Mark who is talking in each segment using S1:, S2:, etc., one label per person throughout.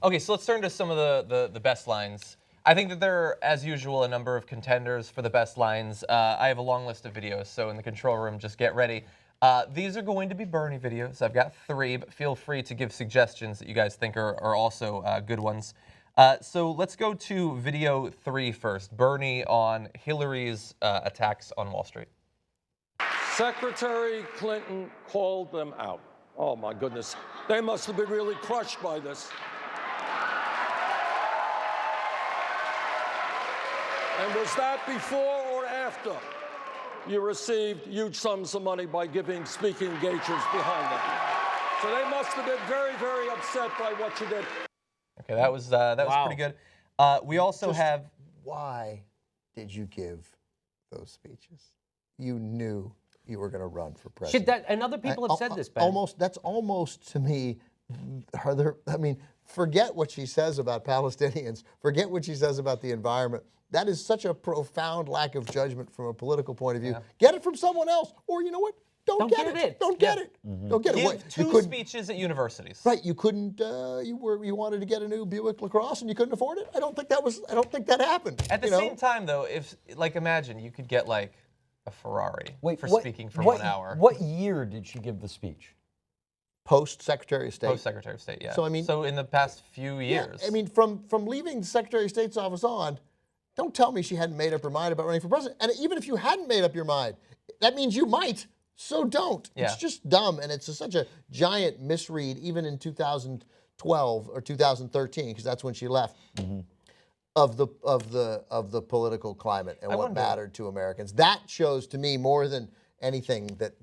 S1: Okay, so let's turn to some of the best lines. I think that there are, as usual, a number of contenders for the best lines. I have a long list of videos, so in the control room, just get ready. These are going to be Bernie videos. I've got 3, but feel free to give suggestions that you guys think are also good ones. So let's go to video 3 first. Bernie on Hillary's attacks on Wall Street.
S2: Secretary Clinton called them out. Oh, my goodness. They must have been really crushed by this. And was that before or after you received huge sums of money by giving speaking engagements behind them? So they must have been very, very upset by what you did.
S1: Okay, that was pretty good. We also have.
S3: Why did you give those speeches? You knew you were going to run for president.
S4: And other people have said this, Ben.
S3: That's almost to me. I mean, forget what she says about Palestinians. Forget what she says about the environment. That is such a profound lack of judgment from a political point of view. Yeah. Get it from someone else, or you know what? Don't get it. Don't get it.
S1: Mm-hmm.
S3: Don't get it.
S1: Give 2 speeches at universities.
S3: Right. You couldn't. You wanted to get a new Buick LaCrosse and you couldn't afford it. I don't think that happened.
S1: At the same time, though, if imagine you could get like a Ferrari for speaking for 1 hour.
S4: What year did she give the speech?
S3: Post Secretary of State.
S1: Post Secretary of State, yeah.
S3: So I mean,
S1: in the past few years.
S3: Yeah, I mean, from leaving the Secretary of State's office on, don't tell me she hadn't made up her mind about running for president. And even if you hadn't made up your mind, that means you might. So don't. Yeah. It's just dumb, and it's such a giant misread, even in 2012 or 2013, because that's when she left. Mm-hmm. Of the political climate and what mattered to Americans. That shows to me more than anything that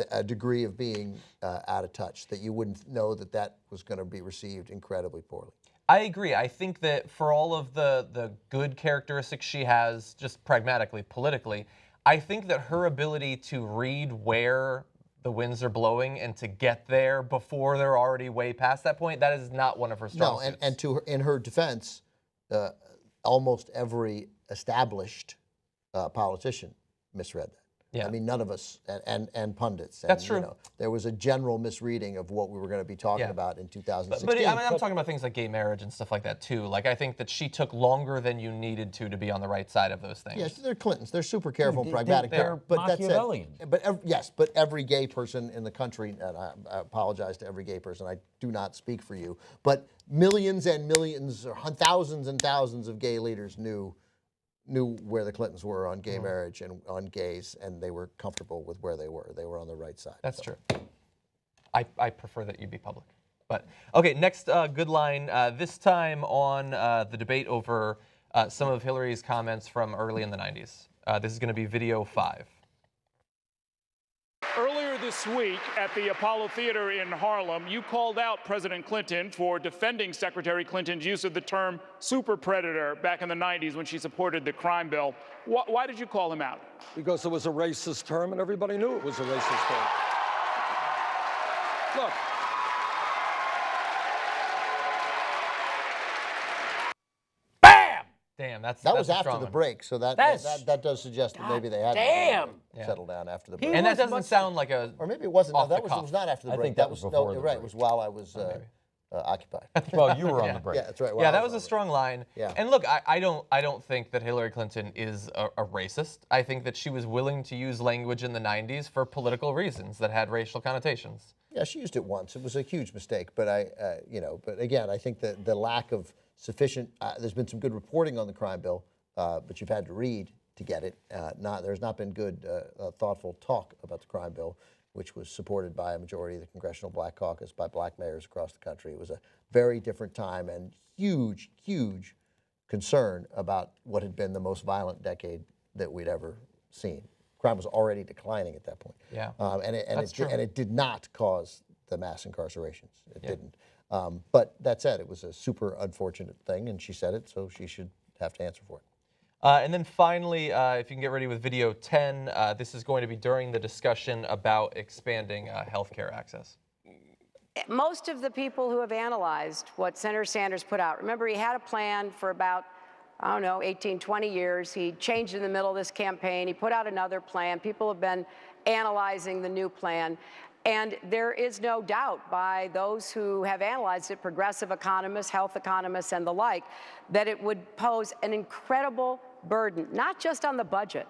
S3: a degree of being out of touch, that you wouldn't know that was going to be received incredibly poorly.
S1: I agree. I think that for all of the good characteristics she has, just pragmatically, politically, I think that her ability to read where the winds are blowing and to get there before they're already way past that point, that is not one of her strong suits.
S3: And in her defense, almost every established politician misread that. Yeah. I mean, none of us, and pundits. And,
S1: that's true.
S3: There was a general misreading of what we were going to be talking about in 2016.
S1: But I mean, I'm talking about things like gay marriage and stuff like that, too. Like, I think that she took longer than you needed to be on the right side of those things.
S3: Yes, they're Clintons. They're super careful and pragmatic.
S4: They're Machiavellian.
S3: But every gay person in the country, and I apologize to every gay person, I do not speak for you, but millions and millions, or thousands and thousands of gay leaders knew where the Clintons were on gay marriage and on gays, and they were comfortable with where they were. They were on the right side.
S1: That's true. I prefer that you be public. But okay, next good line. This time on the debate over some of Hillary's comments from early in the 90s. This is going to be video 5.
S5: Earlier this week at the Apollo Theater in Harlem, you called out President Clinton for defending Secretary Clinton's use of the term super predator back in the 90s when she supported the crime bill. Why did you call him out?
S2: Because it was a racist term and everybody knew it was a racist term. Look.
S1: Damn, that
S3: was after the break, so that does suggest that maybe they had to settle down after the break.
S1: And that doesn't sound like a.
S3: Or maybe it wasn't. No, that was not after the break.
S4: I think that was before the break.
S3: Right, it was while I was occupied.
S4: Well, you were on the break.
S3: Yeah, that's right.
S1: Yeah, that was a strong line.
S3: Yeah.
S1: And look, I don't think that Hillary Clinton is a racist. I think that she was willing to use language in the 90s for political reasons that had racial connotations.
S3: Yeah, she used it once. It was a huge mistake, but but again, I think that the lack of sufficient. There's been some good reporting on the crime bill, but you've had to read to get it. There's not been good, thoughtful talk about the crime bill, which was supported by a majority of the Congressional Black Caucus, by black mayors across the country. It was a very different time and huge, huge concern about what had been the most violent decade that we'd ever seen. Crime was already declining at that point.
S1: Yeah,
S3: and it did not cause the mass incarcerations. It didn't. But that said, it was a super unfortunate thing, and she said it, so she should have to answer for it.
S1: And then finally, if you can get ready with video 10, this is going to be during the discussion about expanding healthcare access.
S6: Most of the people who have analyzed what Senator Sanders put out, remember he had a plan for about, 18, 20 years. He changed in the middle of this campaign. He put out another plan. People have been analyzing the new plan. And there is no doubt by those who have analyzed it, progressive economists, health economists, and the like, that it would pose an incredible burden, not just on the budget,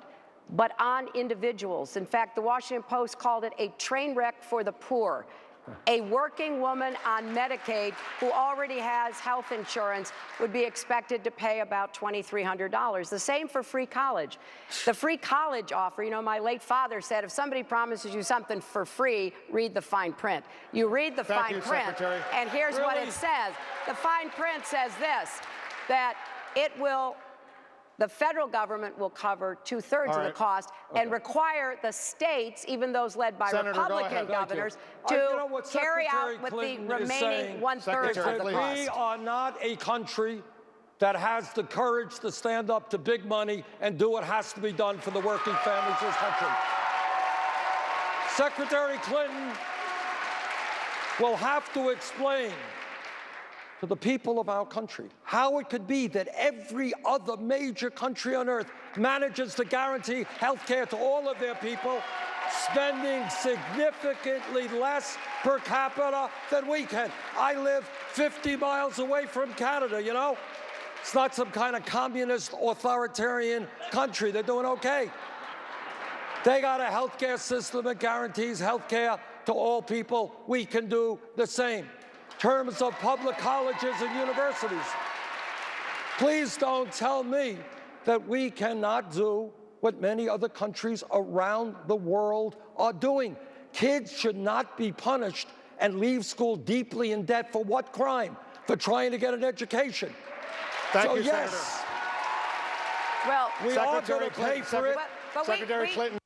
S6: but on individuals. In fact, the Washington Post called it a train wreck for the poor. A working woman on Medicaid who already has health insurance would be expected to pay about $2,300. The same for free college. The free college offer, you know, my late father said, if somebody promises you something for free, read the fine print. You read the fine print,
S2: Secretary.
S6: and here's what it says. The fine print says this, that the federal government will cover 2/3 of the cost and require the states, even those led by Republican governors, to carry out with the remaining 1/3 of the cost.
S2: We are not a country that has the courage to stand up to big money and do what has to be done for the working families of this country. Secretary Clinton will have to explain to the people of our country how it could be that every other major country on earth manages to guarantee health care to all of their people, spending significantly less per capita than we can. I live 50 miles away from Canada, you know? It's not some kind of communist authoritarian country. They're doing okay. They got a health care system that guarantees health care to all people. We can do the same. Terms of public colleges and universities. Please don't tell me that we cannot do what many other countries around the world are doing. Kids should not be punished and leave school deeply in debt for what crime? For trying to get an education.
S7: Thank you,
S2: yes,
S7: Senator.
S6: Well,
S2: we are going to pay for it.
S7: Secretary Clinton.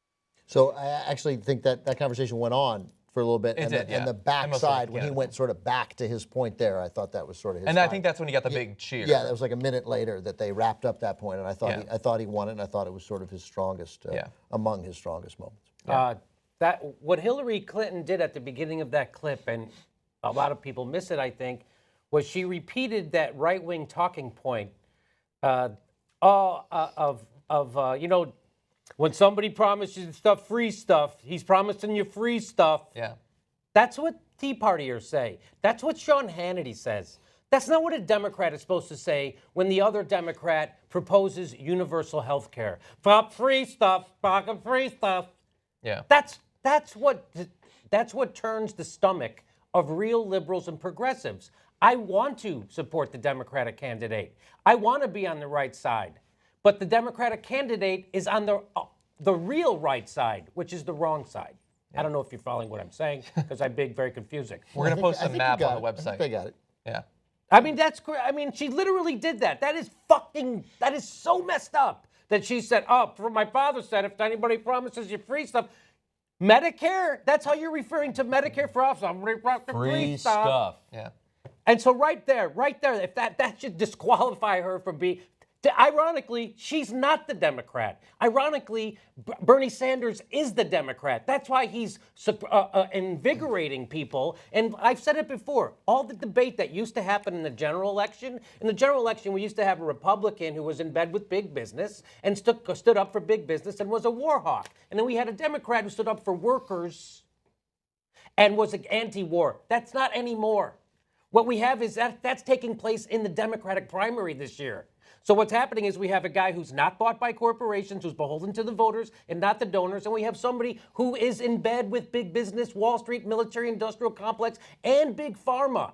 S3: So I actually think that that conversation went on for a little bit.
S1: It
S3: and
S1: did,
S3: the, and the
S1: yeah.
S3: backside, when
S1: yeah.
S3: he went sort of back to his point there, I thought that was sort of his
S1: And I
S3: time.
S1: think that's when he got the big cheer.
S3: Yeah, that was like a minute later that they wrapped up that point, and I thought
S1: Yeah.
S3: I thought he won it, and I thought it was sort of his strongest, among his strongest moments.
S8: That what Hillary Clinton did at the beginning of that clip, and a lot of people miss it, I think, was she repeated that right-wing talking point you know, when somebody promises you stuff, free stuff, he's promising you free stuff.
S1: Yeah.
S8: That's what Tea Partiers say. That's what Sean Hannity says. That's not what a Democrat is supposed to say when the other Democrat proposes universal health care. Free stuff, free stuff.
S1: Yeah.
S8: That's what turns the stomach of real liberals and progressives. I want to support the Democratic candidate. I want to be on the right side. But the Democratic candidate is on the real right side, which is the wrong side. I don't know if you're following what I'm saying, because I'm being very confusing.
S1: We're going to post
S3: I
S1: a
S3: think
S1: map
S3: you got
S1: on the
S3: it. I think
S1: website.
S3: they got it.
S1: Yeah.
S8: I mean, that's great. I mean, she literally did that. That is so messed up that she said, my father said, if anybody promises you free stuff, Medicare, that's how you're referring to Medicare for us.
S4: Free stuff.
S1: Yeah.
S8: And so right there, if that should disqualify her from being. Ironically, she's not the Democrat. Ironically, Bernie Sanders is the Democrat. That's why he's invigorating people. And I've said it before, all the debate that used to happen in the general election, we used to have a Republican who was in bed with big business and stood up for big business and was a war hawk. And then we had a Democrat who stood up for workers and was anti-war. That's not anymore. What we have is that's taking place in the Democratic primary this year. So what's happening is we have a guy who's not bought by corporations, who's beholden to the voters and not the donors, and we have somebody who is in bed with big business, Wall Street, military-industrial complex, and big pharma.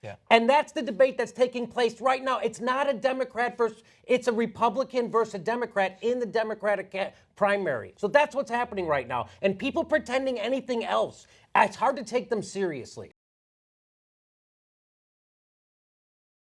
S1: Yeah.
S8: And that's the debate that's taking place right now. It's not a Democrat it's a Republican versus a Democrat in the Democratic primary. So that's what's happening right now. And people pretending anything else, it's hard to take them seriously.